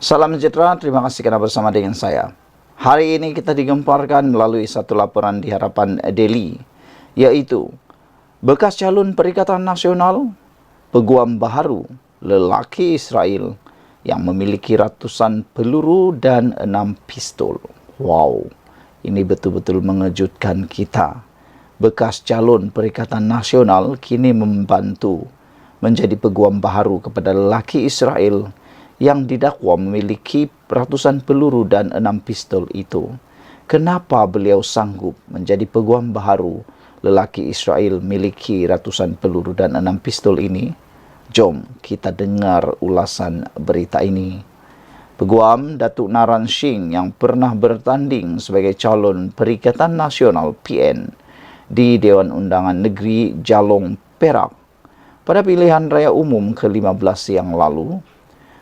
Salam sejahtera, terima kasih kerana bersama dengan saya. Hari ini kita digemparkan melalui satu laporan di Harapan Daily, iaitu bekas calon Perikatan Nasional, peguam baharu, lelaki Israel yang memiliki ratusan peluru dan 6 pistol. Wow, ini betul-betul mengejutkan kita. Bekas calon Perikatan Nasional kini membantu menjadi peguam baharu kepada lelaki Israel yang didakwa memiliki ratusan peluru dan 6 pistol itu. Kenapa beliau sanggup menjadi peguam baharu lelaki Israel memiliki ratusan peluru dan 6 pistol ini? Jom kita dengar ulasan berita ini. Peguam Datuk Naran Shing yang pernah bertanding sebagai calon Perikatan Nasional PN di Dewan Undangan Negeri Jalong Perak pada pilihan raya umum ke-15 yang lalu,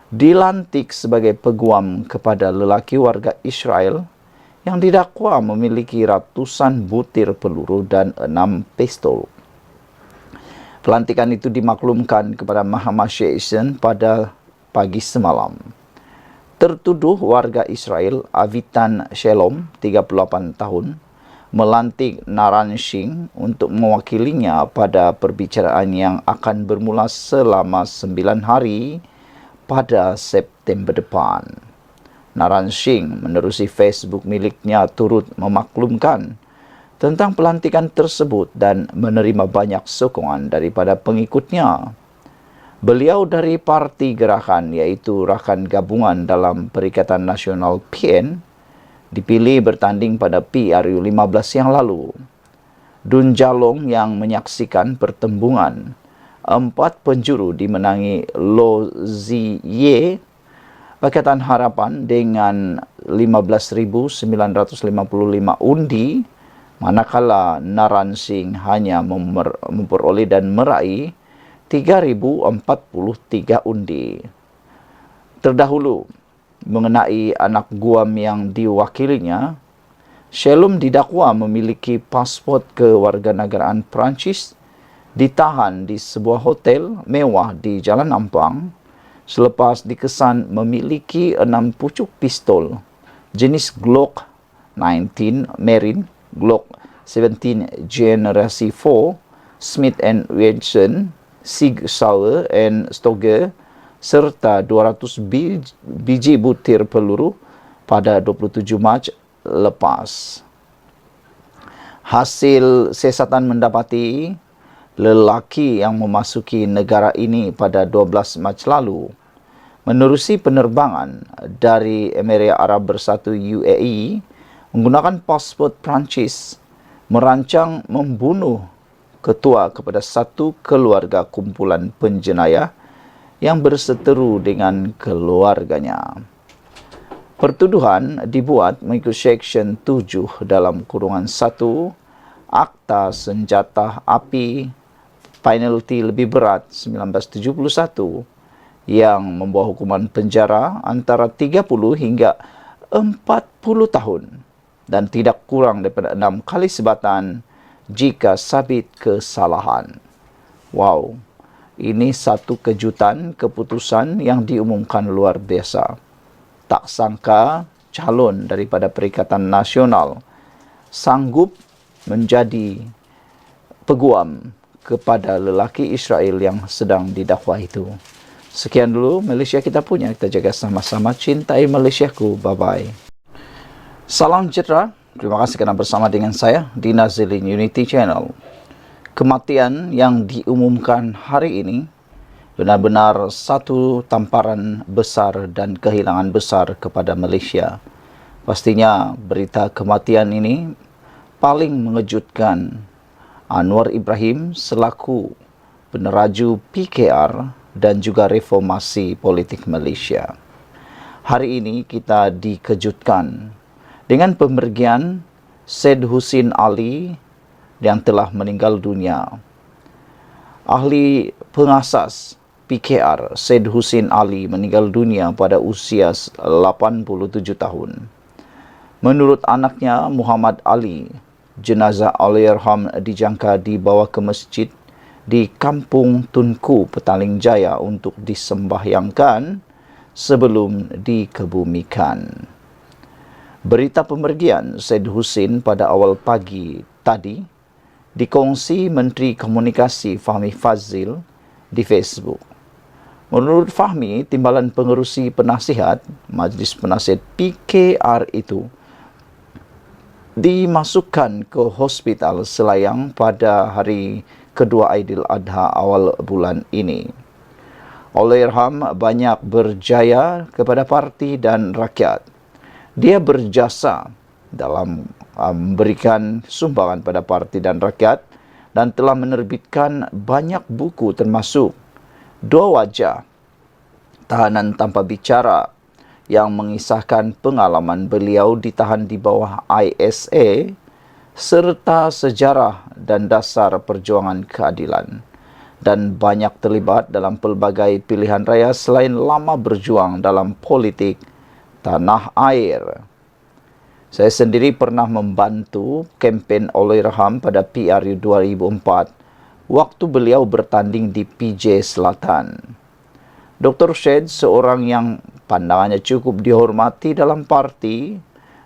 dilantik sebagai peguam kepada lelaki warga Israel yang didakwa memiliki ratusan butir peluru dan 6 pistol. Pelantikan itu dimaklumkan kepada Mahkamah Syaitan pada pagi semalam. Tertuduh warga Israel Avitan Shalom, 38 tahun, melantik Naran Shing untuk mewakilinya pada perbicaraan yang akan bermula selama 9 hari pada September depan. Naran Shing menerusi Facebook miliknya turut memaklumkan tentang pelantikan tersebut dan menerima banyak sokongan daripada pengikutnya. Beliau dari parti gerakan iaitu Rakan Gabungan dalam Perikatan Nasional PN dipilih bertanding pada PRU 15 yang lalu. Dun Jalong yang menyaksikan pertembungan 4 penjuru dimenangi Lo Ziye Pakatan Harapan dengan 15,955 undi, manakala Naran Shing hanya memperoleh dan meraih 3,043 undi. Terdahulu, mengenai anak guam yang diwakilinya, Shalom didakwa memiliki pasport kewarganegaraan Perancis, ditahan di sebuah hotel mewah di Jalan Ampang selepas dikesan memiliki 6 pucuk pistol jenis Glock 19 Marine, Glock 17 Generasi 4, Smith & Wesson, Sig Sauer & Stoger, serta 200 biji butir peluru pada 27 Mac lepas. Hasil siasatan mendapati lelaki yang memasuki negara ini pada 12 Mac lalu menerusi penerbangan dari Emirat Arab Bersatu UAE menggunakan pasport Perancis, merancang membunuh ketua kepada satu keluarga kumpulan penjenayah yang berseteru dengan keluarganya. Pertuduhan dibuat mengikut Seksyen 7 dalam kurungan 1 Akta Senjata Api penalti lebih berat 1971 yang membawa hukuman penjara antara 30 hingga 40 tahun dan tidak kurang daripada 6 kali sebatan jika sabit kesalahan. Wow, ini satu kejutan keputusan yang diumumkan luar biasa. Tak sangka calon daripada Perikatan Nasional sanggup menjadi peguam kepada lelaki Israel yang sedang didakwa itu. Sekian dulu Malaysia kita punya. Kita jaga sama-sama. Cintai Malaysiaku. Bye-bye. Salam sejahtera. Terima kasih kerana bersama dengan saya di Nazilin Unity Channel. Kematian yang diumumkan hari ini benar-benar satu tamparan besar dan kehilangan besar kepada Malaysia. Pastinya berita kematian ini paling mengejutkan Anwar Ibrahim selaku peneraju PKR dan juga reformasi politik Malaysia. Hari ini kita dikejutkan dengan pemergian Syed Hussein Ali yang telah meninggal dunia. Ahli pengasas PKR Syed Hussein Ali meninggal dunia pada usia 87 tahun. Menurut anaknya Muhammad Ali, jenazah Allahyarham dijangka dibawa ke masjid di Kampung Tunku, Petaling Jaya untuk disembahyangkan sebelum dikebumikan. Berita pemergian Syed Husin pada awal pagi tadi dikongsi Menteri Komunikasi Fahmi Fadzil di Facebook. Menurut Fahmi, timbalan pengerusi penasihat Majlis Penasihat PKR itu dimasukkan ke hospital Selayang pada hari kedua Aidil Adha awal bulan ini. Allahyarham banyak berjaya kepada parti dan rakyat. Dia berjasa dalam memberikan sumbangan pada parti dan rakyat dan telah menerbitkan banyak buku termasuk Dua Wajah, Tahanan Tanpa Bicara, yang mengisahkan pengalaman beliau ditahan di bawah ISA serta sejarah dan dasar perjuangan keadilan, dan banyak terlibat dalam pelbagai pilihan raya selain lama berjuang dalam politik tanah air. Saya sendiri pernah membantu kempen Allahyarham pada PRU 2004 waktu beliau bertanding di PJ Selatan. Dr. Syed seorang yang pandangannya cukup dihormati dalam parti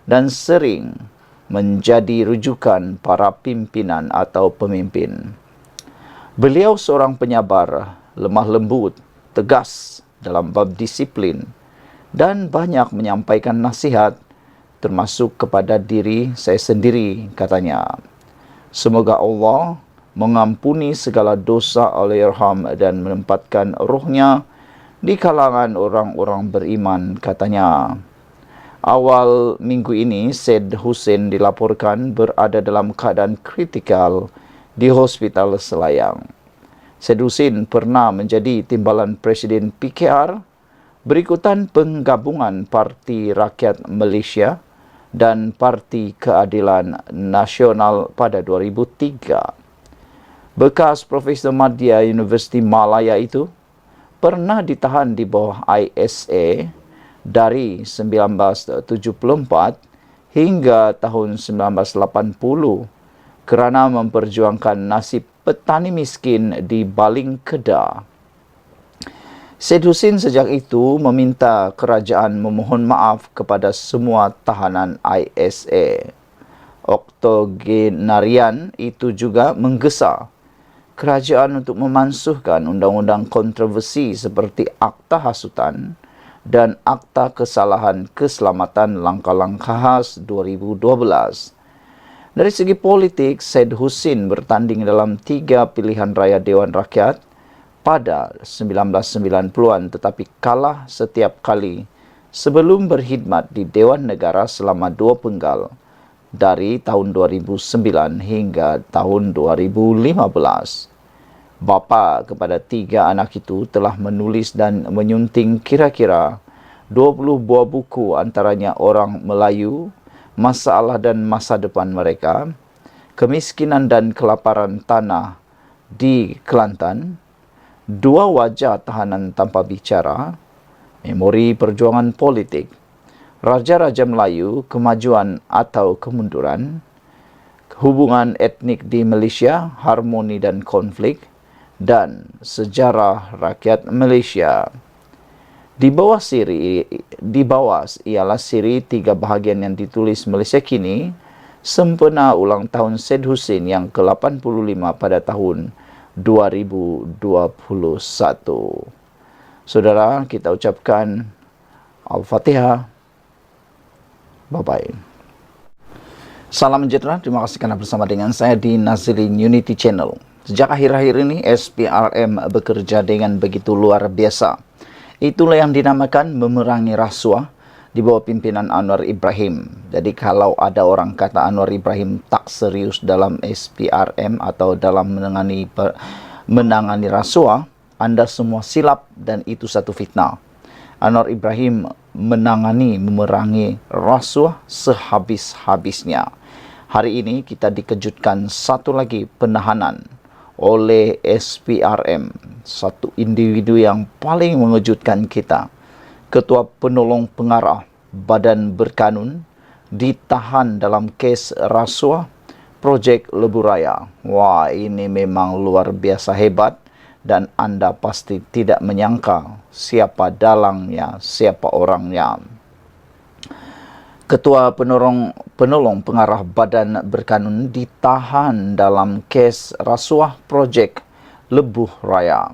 dan sering menjadi rujukan para pimpinan atau pemimpin. Beliau seorang penyabar, lemah lembut, tegas dalam bab disiplin dan banyak menyampaikan nasihat termasuk kepada diri saya sendiri, katanya. Semoga Allah mengampuni segala dosa Allahyarham dan menempatkan rohnya di kalangan orang-orang beriman, katanya. Awal minggu ini, Syed Husin dilaporkan berada dalam keadaan kritikal di Hospital Selayang. Syed Husin pernah menjadi timbalan Presiden PKR berikutan penggabungan Parti Rakyat Malaysia dan Parti Keadilan Nasional pada 2003. Bekas Profesor Madya Universiti Malaya itu pernah ditahan di bawah ISA dari 1974 hingga tahun 1980 kerana memperjuangkan nasib petani miskin di Baling Kedah. Syed Husin sejak itu meminta kerajaan memohon maaf kepada semua tahanan ISA. Oktogenarian itu juga menggesa kerajaan untuk memansuhkan undang-undang kontroversi seperti Akta Hasutan dan Akta Kesalahan Keselamatan Langkah-Langkah Khas 2012. Dari segi politik, Syed Husin bertanding dalam 3 pilihan raya Dewan Rakyat pada 1990-an tetapi kalah setiap kali sebelum berkhidmat di Dewan Negara selama 2 penggal dari tahun 2009 hingga tahun 2015. Bapa kepada 3 anak itu telah menulis dan menyunting kira-kira 20 buah buku, antaranya Orang Melayu, Masalah dan Masa Depan Mereka, Kemiskinan dan Kelaparan Tanah di Kelantan, Dua Wajah Tahanan Tanpa Bicara, Memori Perjuangan Politik, Raja-Raja Melayu, Kemajuan atau Kemunduran, Hubungan Etnik di Malaysia, Harmoni dan Konflik, dan Sejarah Rakyat Malaysia. Di bawah ialah siri 3 bahagian yang ditulis Malaysia Kini, sempena ulang tahun Syed Husin yang ke-85 pada tahun 2021. Saudara, kita ucapkan Al-Fatihah. Bye-bye. Salam sejahtera, terima kasih kerana bersama dengan saya di Nazilin Unity Channel. Sejak akhir-akhir ini, SPRM bekerja dengan begitu luar biasa. Itulah yang dinamakan memerangi rasuah di bawah pimpinan Anwar Ibrahim. Jadi kalau ada orang kata Anwar Ibrahim tak serius dalam SPRM atau dalam menangani rasuah, Anda semua silap dan itu satu fitnah. Anwar Ibrahim memerangi rasuah sehabis-habisnya. Hari ini kita dikejutkan satu lagi penahanan oleh SPRM, satu individu yang paling mengejutkan kita. Ketua Penolong Pengarah Badan Berkanun ditahan dalam kes rasuah projek Lebuh Raya. Wah, ini memang luar biasa hebat dan Anda pasti tidak menyangka siapa dalangnya, siapa orangnya. Ketua penolong pengarah Badan Berkanun ditahan dalam kes rasuah projek Lebuh Raya.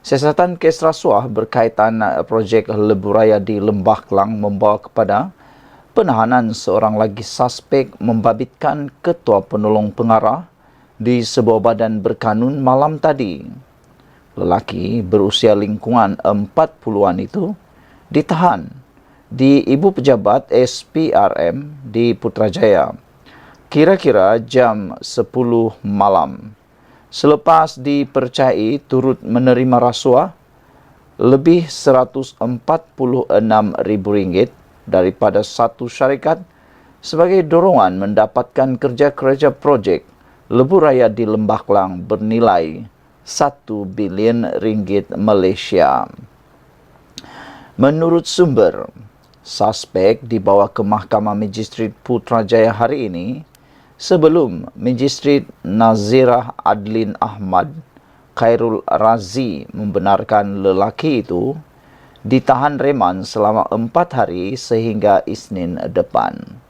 Siasatan kes rasuah berkaitan projek Lebuh Raya di Lembah Kelang membawa kepada penahanan seorang lagi suspek membabitkan ketua penolong pengarah di sebuah badan berkanun malam tadi. Lelaki berusia lingkungan 40-an itu ditahan di Ibu Pejabat SPRM di Putrajaya kira-kira jam 10 malam. Selepas dipercayai turut menerima rasuah lebih Rp146,000 daripada satu syarikat sebagai dorongan mendapatkan kerja-kerja projek Lebuh Raya di Lembah Kelang bernilai RM1 bilion Malaysia. Menurut sumber, suspek dibawa ke Mahkamah Magistrat Putrajaya hari ini sebelum Magistrat Nazirah Adlin Ahmad Khairul Razi membenarkan lelaki itu ditahan reman selama 4 hari sehingga Isnin depan.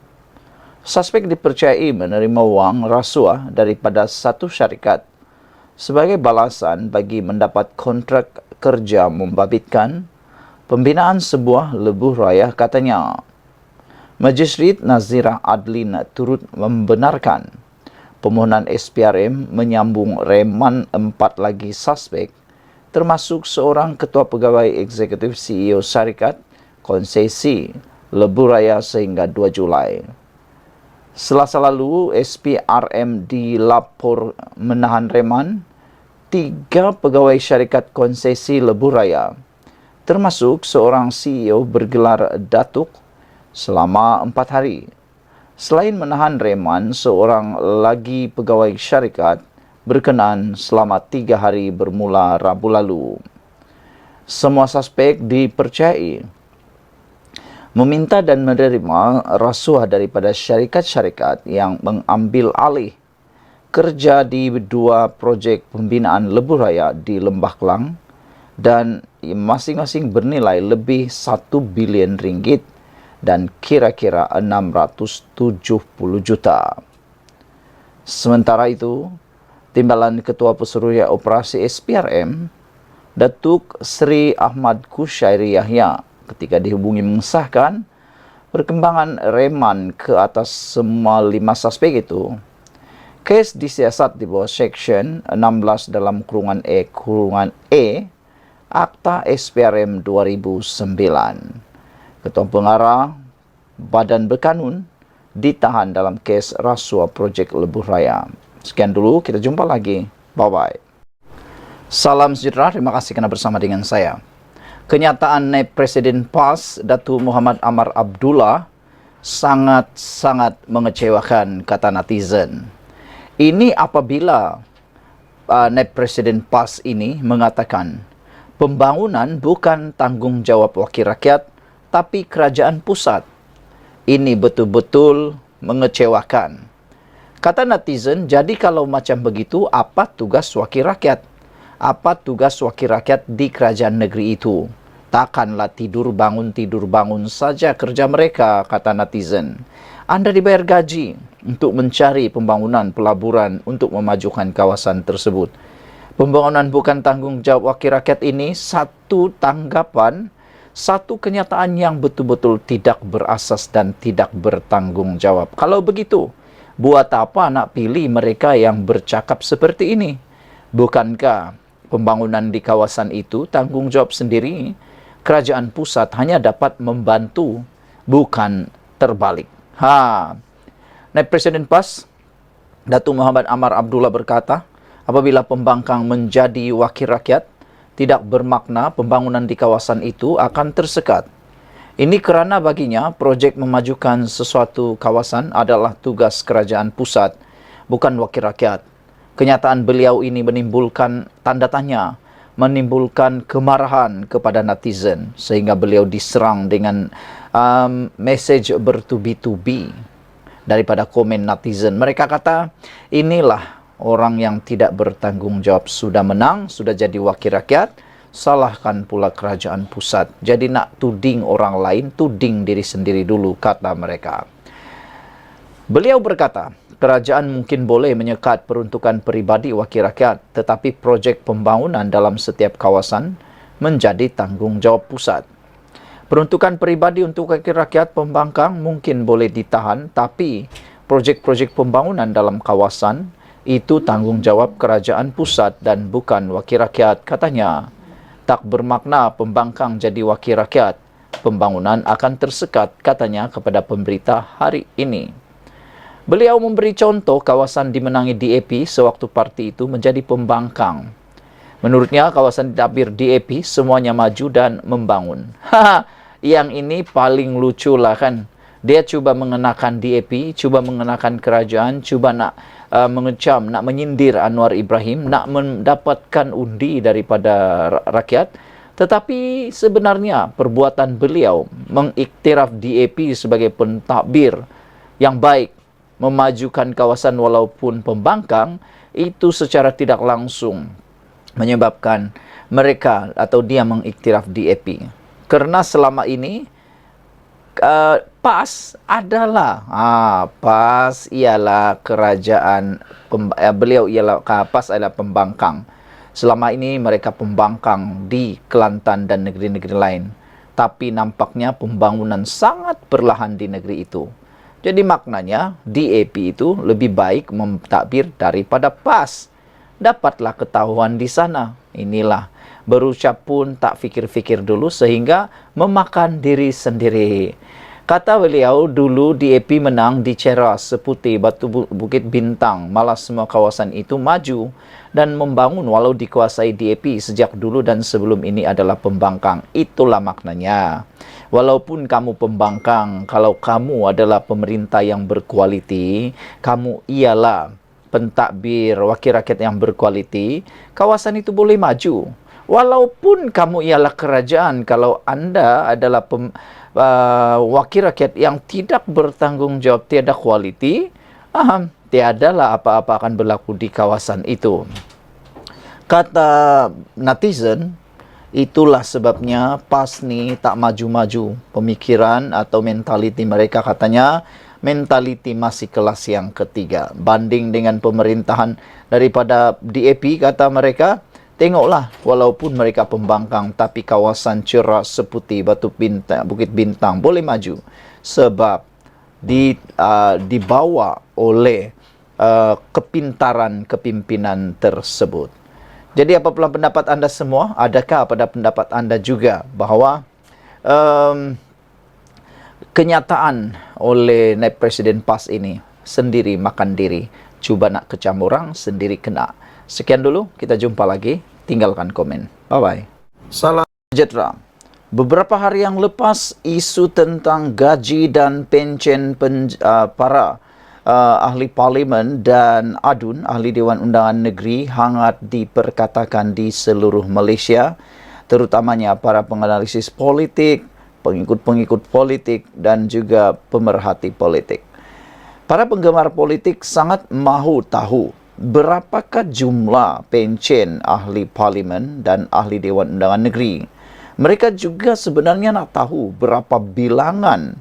Suspek dipercayai menerima wang rasuah daripada satu syarikat sebagai balasan bagi mendapat kontrak kerja membabitkan pembinaan sebuah lebuh raya katanya. Magistrat Nazirah Adlin turut membenarkan permohonan SPRM menyambung reman 4 lagi suspek termasuk seorang ketua pegawai eksekutif CEO syarikat konsesi Lebuh Raya sehingga 2 Julai. Selasa lalu, SPRM dilapor menahan reman 3 pegawai syarikat konsesi Lebuh Raya, termasuk seorang CEO bergelar Datuk selama 4 hari. Selain menahan reman, seorang lagi pegawai syarikat berkenan selama 3 hari bermula Rabu lalu. Semua suspek dipercayai meminta dan menerima rasuah daripada syarikat-syarikat yang mengambil alih kerja di 2 projek pembinaan Lebuh Raya di Lembah Kelang dan masing-masing bernilai lebih RM1 bilion dan kira-kira 670 juta. Sementara itu, Timbalan Ketua Pesuruhjaya Operasi SPRM, Datuk Seri Ahmad Kushairi Yahya ketika dihubungi mengesahkan perkembangan reman ke atas semua 5 suspek itu. Kes disiasat di bawah Seksyen 16 dalam kurungan E Akta SPRM 2009. Ketua Pengarah Badan Berkanun ditahan dalam kes rasuah projek Lebuh Raya. Sekian dulu, kita jumpa lagi. Bye-bye. Salam sejahtera, terima kasih kerana bersama dengan saya. Kenyataan Naib Presiden PAS, Datuk Muhammad Amar Abdullah, sangat-sangat mengecewakan, kata netizen. Ini apabila Naib Presiden PAS ini mengatakan, pembangunan bukan tanggungjawab wakil rakyat, tapi kerajaan pusat. Ini betul-betul mengecewakan. Kata netizen, jadi kalau macam begitu, apa tugas wakil rakyat? Apa tugas wakil rakyat di kerajaan negeri itu? Takkanlah tidur bangun saja kerja mereka, kata netizen. Anda dibayar gaji untuk mencari pembangunan pelaburan untuk memajukan kawasan tersebut. Pembangunan bukan tanggungjawab wakil rakyat ini satu tanggapan, satu kenyataan yang betul-betul tidak berasas dan tidak bertanggungjawab. Kalau begitu, buat apa nak pilih mereka yang bercakap seperti ini? Bukankah pembangunan di kawasan itu tanggungjawab sendiri? Kerajaan pusat hanya dapat membantu, bukan terbalik. Naib Presiden PAS, Datuk Muhammad Amar Abdullah berkata, apabila pembangkang menjadi wakil rakyat, tidak bermakna pembangunan di kawasan itu akan tersekat. Ini kerana baginya, projek memajukan sesuatu kawasan adalah tugas kerajaan pusat, bukan wakil rakyat. Kenyataan beliau ini menimbulkan tanda tanya, menimbulkan kemarahan kepada netizen, sehingga beliau diserang dengan mesej bertubi-tubi daripada komen netizen. Mereka kata, inilah orang yang tidak bertanggung jawab sudah menang, sudah jadi wakil rakyat, salahkan pula kerajaan pusat. Jadi nak tuding orang lain, tuding diri sendiri dulu, kata mereka. Beliau berkata, kerajaan mungkin boleh menyekat peruntukan peribadi wakil rakyat, tetapi projek pembangunan dalam setiap kawasan menjadi tanggungjawab pusat. Peruntukan peribadi untuk wakil rakyat pembangkang mungkin boleh ditahan, tapi projek-projek pembangunan dalam kawasan itu tanggungjawab kerajaan pusat dan bukan wakil rakyat, katanya. Tak bermakna pembangkang jadi wakil rakyat. Pembangunan akan tersekat, katanya kepada pemberita hari ini. Beliau memberi contoh kawasan dimenangi DAP sewaktu parti itu menjadi pembangkang. Menurutnya, kawasan ditadbir DAP semuanya maju dan membangun. Yang ini paling lucu lah kan. Dia cuba mengenakan DAP, cuba mengenakan kerajaan, cuba nak mengecam, nak menyindir Anwar Ibrahim, nak mendapatkan undi daripada rakyat. Tetapi sebenarnya perbuatan beliau mengiktiraf DAP sebagai pentadbir yang baik, memajukan kawasan walaupun pembangkang, itu secara tidak langsung menyebabkan mereka atau dia mengiktiraf DAP. Karena selama ini PAS adalah PAS ialah kerajaan beliau ialah PAS adalah pembangkang. Selama ini mereka pembangkang di Kelantan dan negeri-negeri lain. Tapi nampaknya pembangunan sangat perlahan di negeri itu. Jadi maknanya DAP itu lebih baik mentadbir daripada PAS. Dapatlah ketahuan di sana. Inilah, berucap pun tak fikir-fikir dulu sehingga memakan diri sendiri. Kata beliau, dulu DAP menang di Ceras, Seputih, Bukit Bintang. Malah semua kawasan itu maju dan membangun walau dikuasai DAP sejak dulu dan sebelum ini adalah pembangkang. Itulah maknanya. Walaupun kamu pembangkang, kalau kamu adalah pemerintah yang berkualiti, kamu ialah pentadbir wakil rakyat yang berkualiti, kawasan itu boleh maju. Walaupun kamu ialah kerajaan, kalau anda adalah wakil rakyat yang tidak bertanggung jawab, tiada kualiti, tiadalah apa-apa akan berlaku di kawasan itu. Kata netizen, itulah sebabnya PAS ni tak maju-maju. Pemikiran atau mentaliti mereka, katanya mentaliti masih kelas yang ketiga. Banding dengan pemerintahan daripada DAP, kata mereka, tengoklah, walaupun mereka pembangkang, tapi kawasan Ceras, Seputih, Bukit Bintang boleh maju. Sebab dibawa oleh kepintaran kepimpinan tersebut. Jadi apabila pendapat anda semua, adakah pada pendapat anda juga bahawa kenyataan oleh naib Presiden PAS ini sendiri makan diri, cuba nak kecam orang, sendiri kena. Sekian dulu, kita jumpa lagi. Tinggalkan komen. Bye-bye. Salam sejahtera. Beberapa hari yang lepas, isu tentang gaji dan pencen para ahli parlimen dan ADUN, Ahli Dewan Undangan Negeri, hangat diperkatakan di seluruh Malaysia, terutamanya para penganalisis politik, pengikut-pengikut politik dan juga pemerhati politik. Para penggemar politik sangat mahu tahu berapakah jumlah pencen ahli parlimen dan ahli Dewan Undangan Negeri. Mereka juga sebenarnya nak tahu berapa bilangan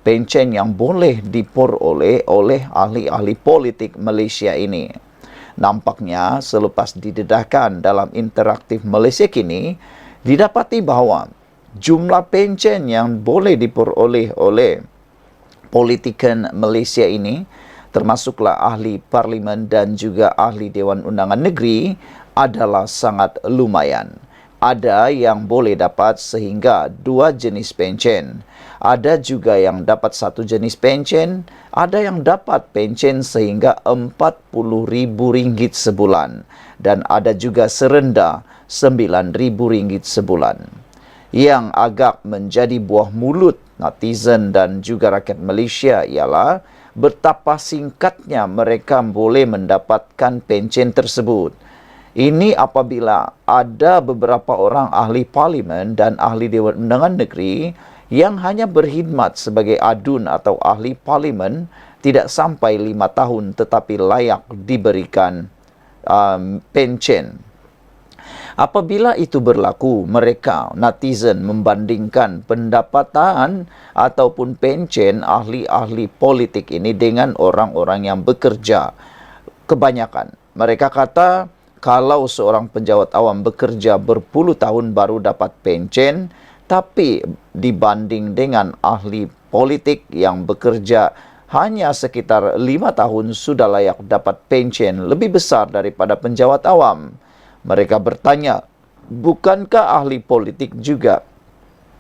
pencen yang boleh diperoleh oleh ahli-ahli politik Malaysia ini. Nampaknya selepas didedahkan dalam interaktif Malaysia kini, didapati bahawa jumlah pencen yang boleh diperoleh oleh politician Malaysia ini, termasuklah ahli parlimen dan juga ahli Dewan Undangan Negeri, adalah sangat lumayan. Ada yang boleh dapat sehingga 2 jenis pencen. Ada juga yang dapat 1 jenis pencen. Ada yang dapat pencen sehingga RM40,000 sebulan. Dan ada juga serendah RM9,000 sebulan. Yang agak menjadi buah mulut netizen dan juga rakyat Malaysia ialah betapa singkatnya mereka boleh mendapatkan pencen tersebut. Ini apabila ada beberapa orang ahli parlimen dan ahli Dewan Undangan Negeri yang hanya berkhidmat sebagai adun atau ahli parlimen tidak sampai 5 tahun tetapi layak diberikan pension. Apabila itu berlaku, mereka, netizen, membandingkan pendapatan ataupun pension ahli-ahli politik ini dengan orang-orang yang bekerja. Kebanyakan mereka kata, kalau seorang pejabat awam bekerja berpuluh tahun baru dapat pension, tapi dibanding dengan ahli politik yang bekerja hanya sekitar 5 tahun sudah layak dapat pension lebih besar daripada pejabat awam. Mereka bertanya, bukankah ahli politik juga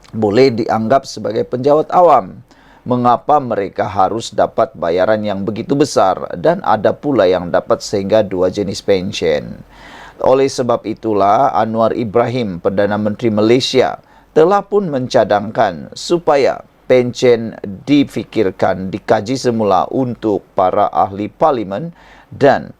boleh dianggap sebagai pejabat awam? Mengapa mereka harus dapat bayaran yang begitu besar dan ada pula yang dapat sehingga 2 jenis pension? Oleh sebab itulah Anwar Ibrahim, Perdana Menteri Malaysia, telah pun mencadangkan supaya pension difikirkan, dikaji semula untuk para ahli parlimen, dan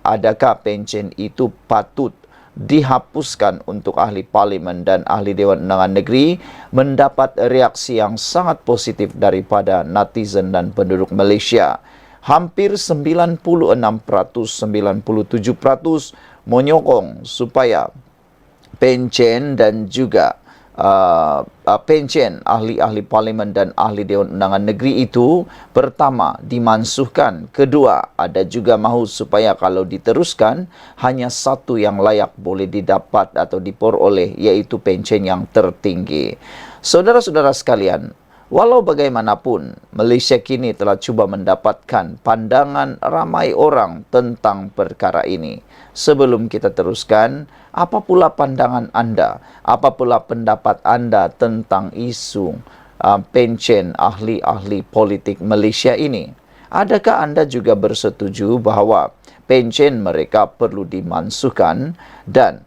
adakah pension itu patut dihapuskan untuk ahli parlimen dan ahli Dewan Undangan Negeri. Mendapat reaksi yang sangat positif daripada netizen dan penduduk Malaysia. Hampir 96%, 97% menyokong supaya pension dan juga pension ahli-ahli parlimen dan ahli Dewan Undangan Negeri itu pertama dimansuhkan, kedua ada juga mahu supaya kalau diteruskan hanya satu yang layak boleh didapat atau diperoleh, yaitu pension yang tertinggi. Saudara-saudara sekalian, walau bagaimanapun, Malaysia kini telah cuba mendapatkan pandangan ramai orang tentang perkara ini. Sebelum kita teruskan, apa pula pandangan anda? Apa pula pendapat anda tentang isu pension ahli-ahli politik Malaysia ini? Adakah anda juga bersetuju bahawa pension mereka perlu dimansuhkan dan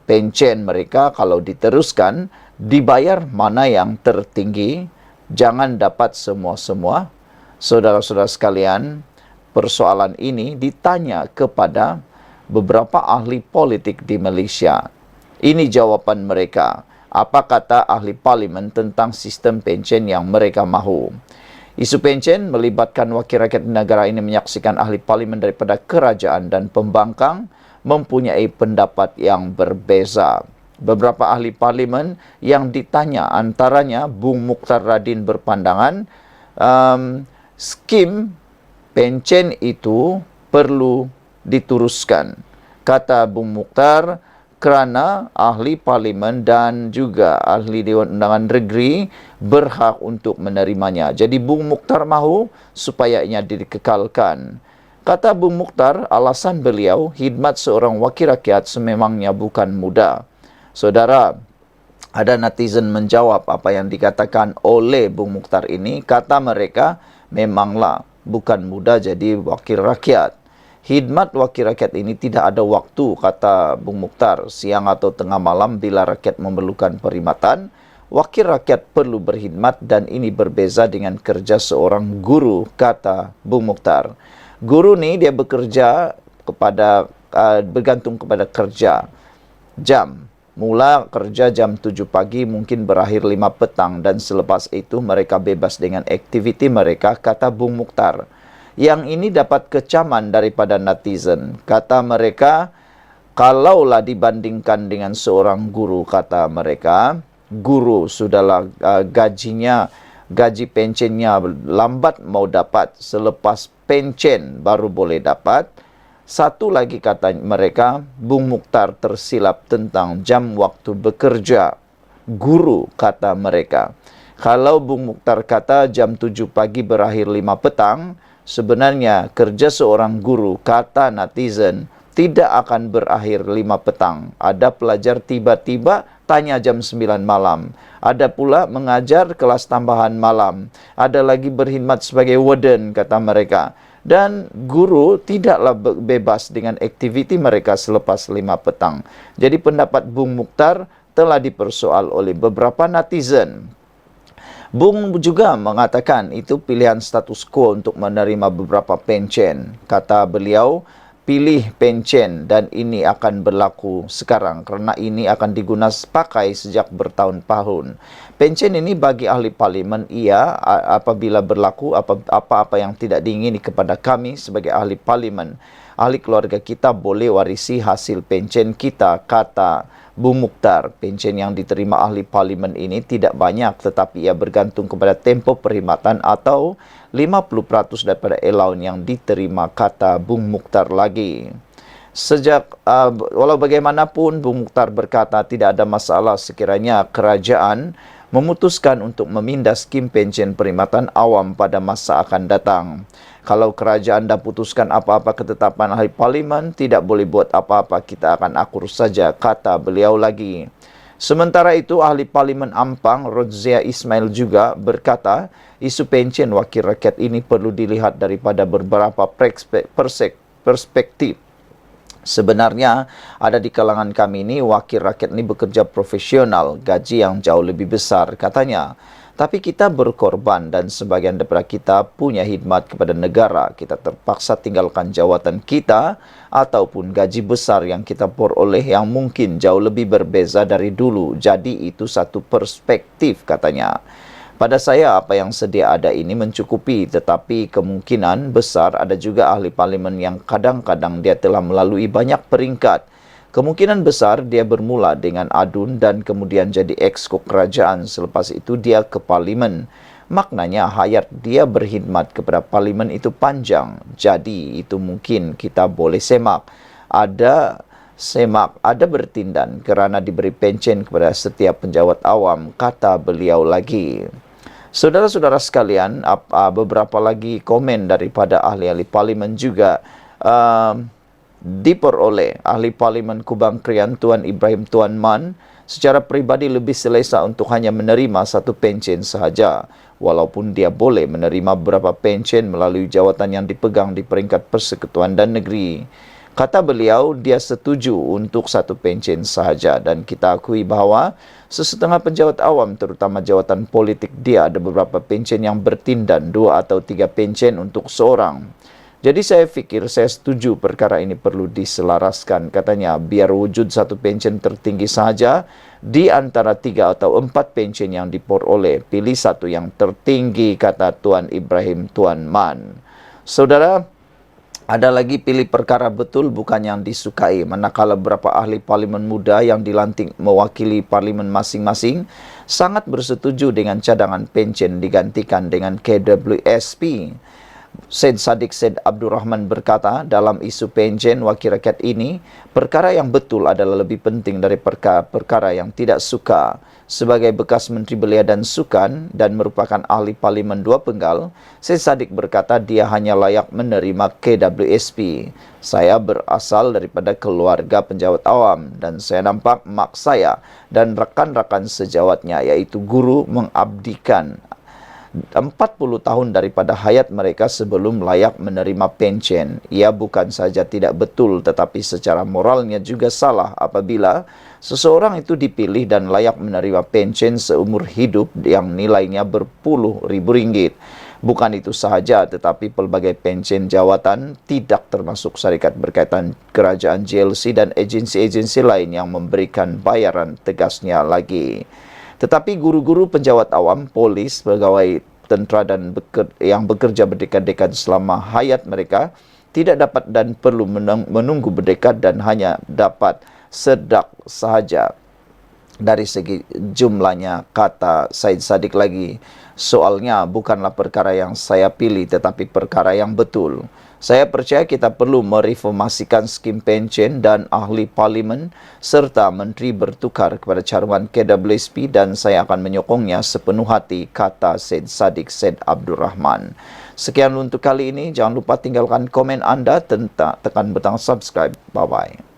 pension mereka kalau diteruskan dibayar mana yang tertinggi? Jangan dapat semua-semua. Saudara-saudara sekalian, persoalan ini ditanya kepada beberapa ahli politik di Malaysia. Ini jawapan mereka. Apa kata ahli parlimen tentang sistem pension yang mereka mahu? Isu pension melibatkan wakil rakyat negara ini menyaksikan ahli parlimen daripada kerajaan dan pembangkang mempunyai pendapat yang berbeza. Beberapa ahli parlimen yang ditanya antaranya Bung Mukhtar Radin berpandangan skim pension itu perlu dituruskan. Kata Bung Mukhtar, kerana ahli parlimen dan juga ahli Dewan Undangan Negeri berhak untuk menerimanya. Jadi Bung Mukhtar mahu supaya ia dikekalkan. Kata Bung Mukhtar, alasan beliau, khidmat seorang wakil rakyat sememangnya bukan mudah. Saudara, ada netizen menjawab apa yang dikatakan oleh Bung Mukhtar ini. Kata mereka, memanglah bukan mudah jadi wakil rakyat. Khidmat wakil rakyat ini tidak ada waktu, kata Bung Mukhtar. Siang atau tengah malam bila rakyat memerlukan perkhidmatan, wakil rakyat perlu berkhidmat dan ini berbeza dengan kerja seorang guru, kata Bung Mukhtar. Guru ni dia bekerja kepada bergantung kepada kerja jam. Mula kerja jam 7 pagi mungkin berakhir 5 petang dan selepas itu mereka bebas dengan aktiviti mereka, kata Bung Mukhtar. Yang ini dapat kecaman daripada netizen. Kata mereka, kalaulah dibandingkan dengan seorang guru, kata mereka, guru sudahlah gaji pensionnya lambat mau dapat, selepas pension baru boleh dapat. Satu lagi kata mereka, Bung Mukhtar tersilap tentang jam waktu bekerja guru, kata mereka. Kalau Bung Mukhtar kata jam 7 pagi berakhir 5 petang, sebenarnya kerja seorang guru, kata netizen, tidak akan berakhir 5 petang. Ada pelajar tiba-tiba tanya jam 9 malam. Ada pula mengajar kelas tambahan malam. Ada lagi berkhidmat sebagai warden, kata mereka. Dan guru tidaklah bebas dengan aktiviti mereka selepas 5 petang. Jadi pendapat Bung Mukhtar telah dipersoal oleh beberapa netizen. Bung juga mengatakan itu pilihan status quo untuk menerima beberapa pension. Kata beliau, pilih pension dan ini akan berlaku sekarang kerana ini akan digunakan pakai sejak bertahun-tahun. Pension ini bagi ahli parlimen apabila berlaku apa-apa yang tidak diingini kepada kami sebagai ahli parlimen. ahli keluarga kita boleh warisi hasil pencen kita, kata Bung Mukhtar. Pencen yang diterima ahli parlimen ini tidak banyak, tetapi ia bergantung kepada tempoh perkhidmatan atau 50% daripada allowance yang diterima, kata Bung Mukhtar lagi. Walau bagaimanapun, Bung Mukhtar berkata tidak ada masalah sekiranya kerajaan memutuskan untuk memindah skim pencen perkhidmatan awam pada masa akan datang. Kalau kerajaan dah putuskan apa-apa ketetapan ahli parlimen, tidak boleh buat apa-apa, kita akan akur saja, kata beliau lagi. Sementara itu, ahli parlimen Ampang, Rodzia Ismail juga berkata, isu pencen wakil rakyat ini perlu dilihat daripada beberapa perspektif. Sebenarnya, ada di kalangan kami ini, wakil rakyat ini bekerja profesional, gaji yang jauh lebih besar, katanya. Tapi kita berkorban dan sebagian daripada kita punya khidmat kepada negara. Kita terpaksa tinggalkan jawatan kita ataupun gaji besar yang kita peroleh yang mungkin jauh lebih berbeza dari dulu. Jadi itu satu perspektif, katanya. Pada saya, apa yang sedia ada ini mencukupi, tetapi kemungkinan besar ada juga ahli parlimen yang kadang-kadang dia telah melalui banyak peringkat. Kemungkinan besar dia bermula dengan adun dan kemudian jadi exco kerajaan, selepas itu dia ke parlimen. Maknanya hayat dia berkhidmat kepada parlimen itu panjang. Jadi itu mungkin kita boleh semak. Ada bertindan kerana diberi pencen kepada setiap penjawat awam, kata beliau lagi. Saudara-saudara sekalian, beberapa lagi komen daripada ahli-ahli parlimen juga diperoleh. Ahli parlimen Kubang Krian Tuan Ibrahim Tuan Man secara peribadi lebih selesa untuk hanya menerima satu pencen sahaja, walaupun dia boleh menerima beberapa pencen melalui jawatan yang dipegang di peringkat persekutuan dan negeri. Kata beliau, dia setuju untuk satu pencen sahaja dan kita akui bahawa sesetengah penjawat awam, terutama jawatan politik, dia ada beberapa pencen yang bertindan 2 atau 3 pencen untuk seorang. Jadi saya fikir, saya setuju perkara ini perlu diselaraskan. Katanya, biar wujud satu pencen tertinggi sahaja di antara 3 atau 4 pencen yang diperoleh. Pilih satu yang tertinggi, kata Tuan Ibrahim Tuan Man. Saudara, ada lagi pilih perkara betul bukan yang disukai. Manakala beberapa ahli parlimen muda yang dilantik mewakili parlimen masing-masing sangat bersetuju dengan cadangan pencen digantikan dengan KWSP. Syed Saddiq Syed Abdul Rahman berkata, dalam isu pencen wakil rakyat ini, perkara yang betul adalah lebih penting dari perkara yang tidak suka. Sebagai bekas Menteri Belia dan Sukan dan merupakan ahli parlimen 2 penggal, Syed Saddiq berkata dia hanya layak menerima KWSP. Saya berasal daripada keluarga penjawat awam dan saya nampak mak saya dan rakan-rakan sejawatnya, iaitu guru, mengabdikan 40 tahun daripada hayat mereka sebelum layak menerima pencen. Ia bukan saja tidak betul, tetapi secara moralnya juga salah apabila seseorang itu dipilih dan layak menerima pencen seumur hidup yang nilainya berpuluh ribu ringgit. Bukan itu sahaja, tetapi pelbagai pencen jawatan tidak termasuk syarikat berkaitan kerajaan JLC dan agensi-agensi lain yang memberikan bayaran, tegasnya lagi. Tetapi guru-guru penjawat awam, polis, pegawai tentera dan yang bekerja berdekad-dekad selama hayat mereka tidak dapat dan perlu menunggu berdekad dan hanya dapat sedak sahaja dari segi jumlahnya, kata Syed Saddiq lagi. Soalnya bukanlah perkara yang saya pilih tetapi perkara yang betul. Saya percaya kita perlu mereformasikan skim pencen dan ahli parlimen serta menteri bertukar kepada caruman KWSP dan saya akan menyokongnya sepenuh hati, kata Syed Saddiq Syed Abdul Rahman. Sekian untuk kali ini. Jangan lupa tinggalkan komen anda, tekan butang subscribe. Bye-bye.